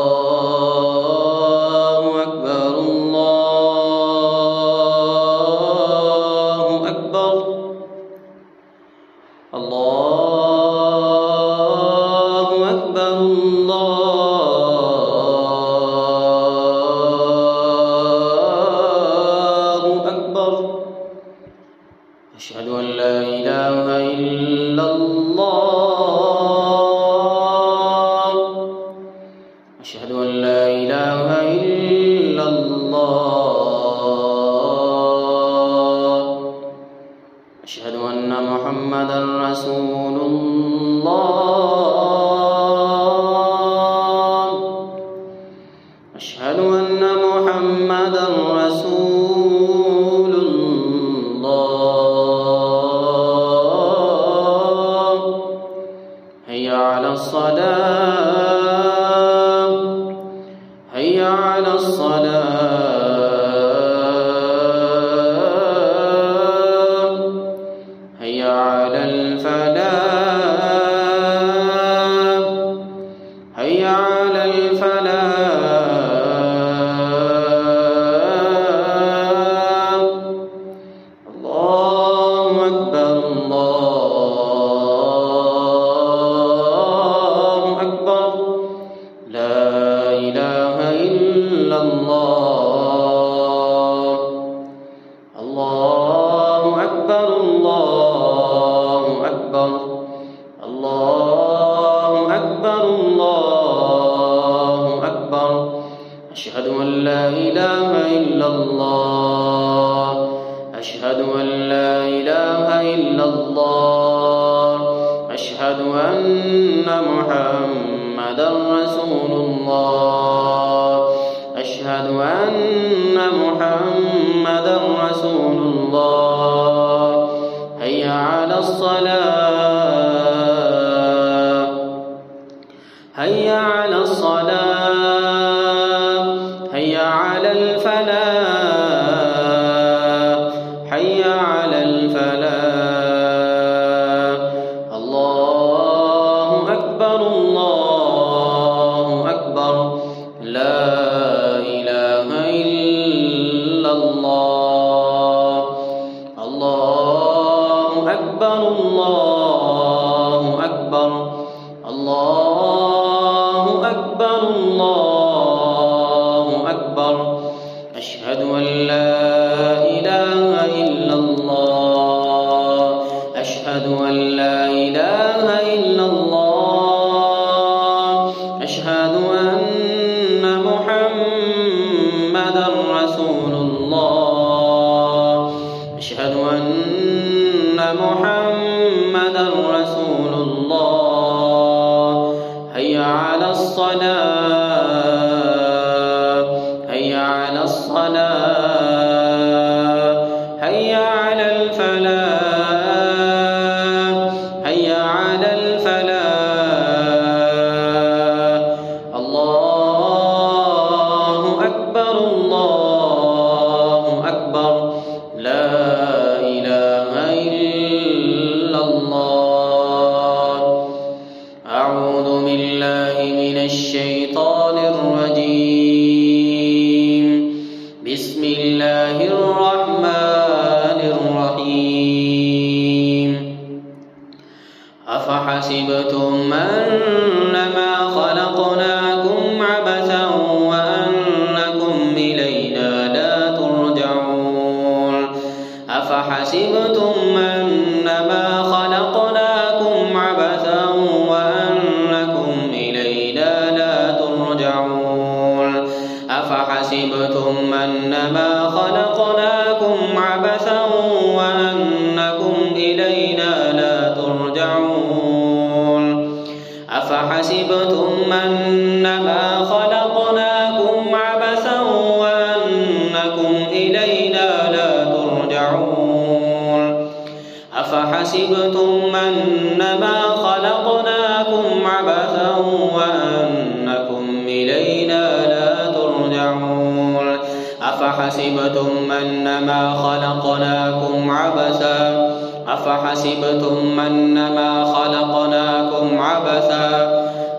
الله أكبر الله أكبر الله أكبر الله أكبر أشهد أن لا إله إلا الله أشهد أن لا إله إلا الله أشهد أن محمدًا رسول الله أشهد أن محمدًا رسول الله هيا على الصلاة هيا على الصلاة هيا على الفلاح هيا على الفلاح الله أكبر الله أكبر لا إله إلا الله الله أكبر الله أكبر الله أكبر الله أكبر أشهد أن لا إله إلا الله أشهد أن لا إله إلا الله أشهد أن محمدًا رسول الله أشهد أن محمدًا رسول الله هيا على الصلاة هيا على الصلاة هيا على الفلاح هيا على الفلاح الله أكبر الله أكبر لا إله إلا الله الله أكبر الله أكبر الله أكبر الله أكبر أشهد أن لا إله إلا الله أشهد أن لا إله إلا الله أشهد أن محمدًا رسول الله أشهد أن محمدًا رسول الله هيا على الصلاة هيا على الصلاة هيا على الفلاح هيا على الفلاح الله أكبر الله أكبر لا إله إلا الله أعوذ بالله من الشيطان الرجيم بسم الله الرحمن الرحيم أفحسبتم أنما خلقناكم عبثا وأنكم إلينا لا ترجعون أفحسبتم أنما خلقناكم عبثا وأنكم إلينا لا ترجعون أفحسبتم أنما خلقناكم عبثا وأنكم إلينا لا ترجعون أفحسبتم أنما خلقناكم عبثا وأنكم إلينا لا ترجعون أفحسبتم أنما خلقناكم عبثا وأنكم إلينا لا ترجعون أفحسبتم أنما خلقناكم عبثا أفحسبتم أنما خلقناكم عبثا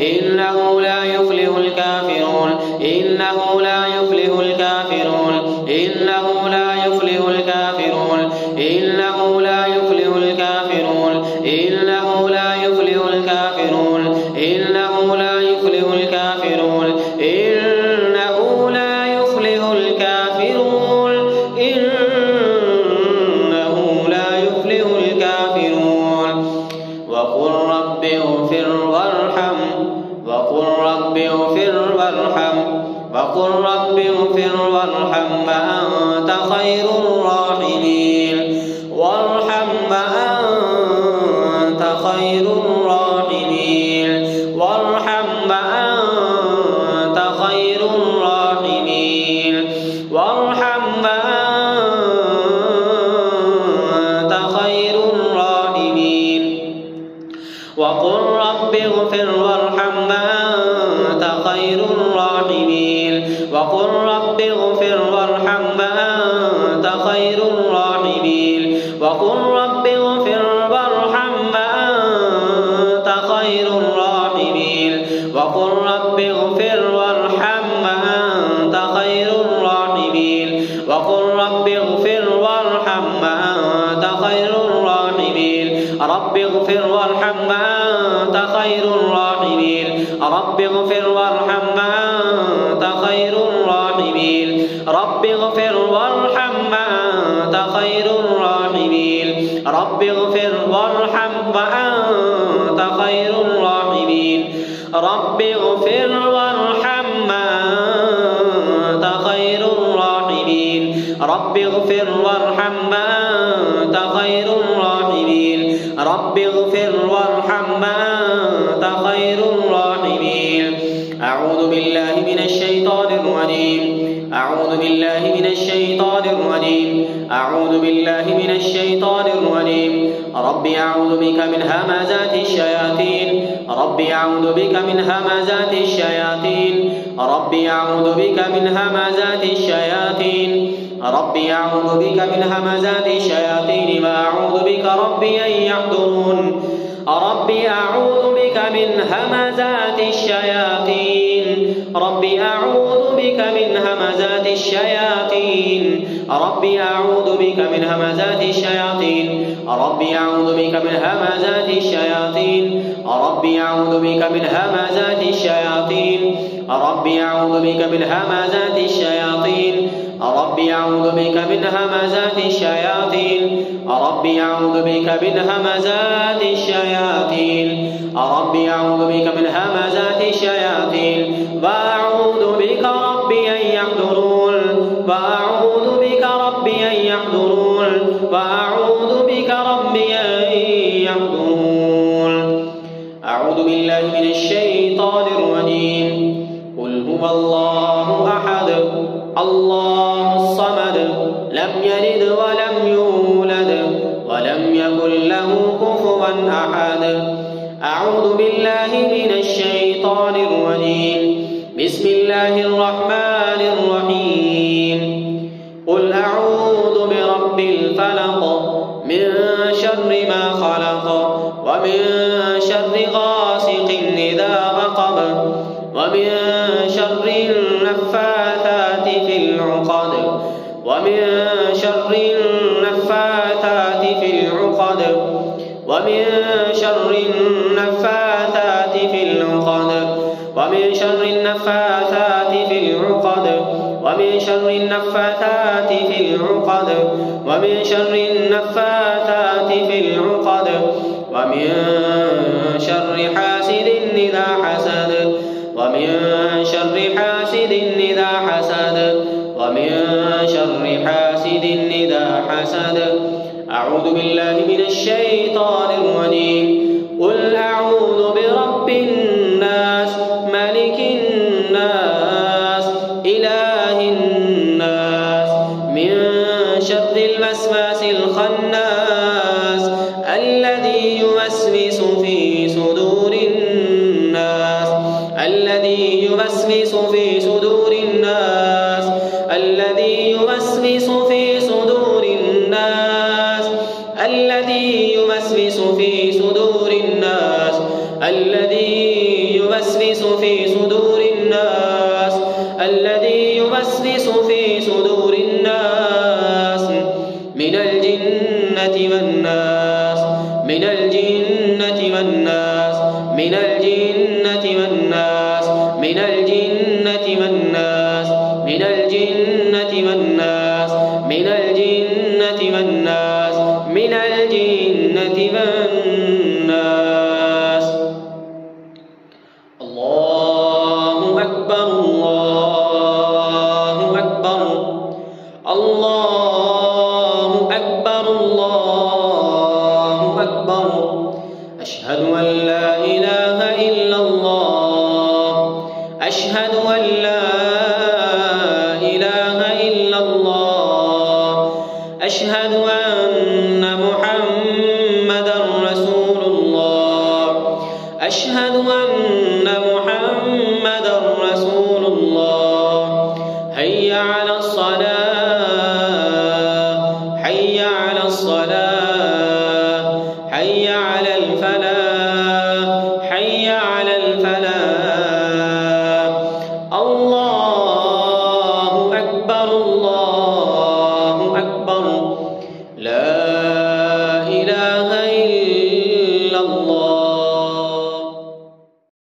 إنه لا يفلح الكافرون إنه لا يفلح الكافرون إنه لا يفلح الكافرون إنه لا يفلح الكافرون إنه لا يفلح الكافرون إنه لا يفلح الكافرون إنه لا يفلح الكافرون إنه لا يفلح الكافرون وقل رب اغفر وارحم وقل رب اغفر وارحم وقل رب اغفر وارحم وأنت خير الراحمين وارحم وأنت خير الراحمين وارحم وأنت خير الراحمين وارحم وأنت خير الراحمين وقل رب اغفر وارحم وأنت خير الراحمين وقل رب اغفر وارحم وأنت خير الراحمين وقل رب اغفر وارحم وأنت خير الراحمين وقل رب اغفر وارحم وأنت خير الراحمين وقل رب اغفر وارحم وأنت خير الراحمين رب اغفر وارحم وأنت خير الراحمين رب اغفر وارحم وأنت خير الراحمين رب اغفر وارحم وأنت خير الراحمين رب اغفر وارحم وأنت خير الراحمين رب اغفر وارحم وأنت خير الراحمين رب اغفر وارحم وأنت خير الراحمين رب اغفر وارحم وأنت خير الراحمين أعوذ بالله من الشيطان الرجيم أعوذ بالله من الشيطان الرجيم أعوذ بالله من الشيطان الرجيم ربي أعوذ بك من همزات الشياطين ربي أعوذ بك من همزات الشياطين ربي أعوذ بك من همزات الشياطين ربي أعوذ بك من همزات الشياطين وأعوذ بك ربي أن يحضرون ربي أعوذ بك من همزات الشياطين ربي أعوذ بك من همزات الشياطين ربي أعوذ بك من همزات الشياطين ربي أعوذ بك من همزات الشياطين ربي أعوذ بك من همزات الشياطين ربي أعوذ بك من همزات الشياطين ربي أعوذ بك من همزات الشياطين ربي أعوذ بك من همزات الشياطين ربي أعوذ بك من همزات الشياطين وأعوذ بك ربي أن يحضرون وأعوذ بك ربي أن يحضرون وأعوذ بك ربي أن يحضرون أعوذ بالله من الشيطان الرجيم قل هو الله أحد الله الصمد لم يلد ولم يولد ولم يكن له كفوا أحد أعوذ بالله من الشيطان الرجيم بسم الله الرحمن الرحيم قل أعوذ برب الفلق من شر ما خلق ومن شر غاسق إذا وقب ومن شر النفاثات في العقد ومن شر النفاثات في العقد ومن شر النفاثات في العقد ومن شر النفاثات في العقد ومن شر النفاثات في العقد ومن شر النفاثات في العقد ومن شر حاسد إذا حسد ومن شر حاسد إذا حسد ومن شر حاسد إذا حسد أعوذ بالله من الشيطان الرجيم قل أعوذ برب الناس ملك الناس إله الناس من شر الوسواس الخناس الذي يوسوس في صدور الناس الذي يوسوس في صدور الناس الذي يوسوس في صدور الناس الذي يوسوس في صدور الناس الذي يوسوس يوسوس في صدور الناس في صدور الناس من الجنة والناس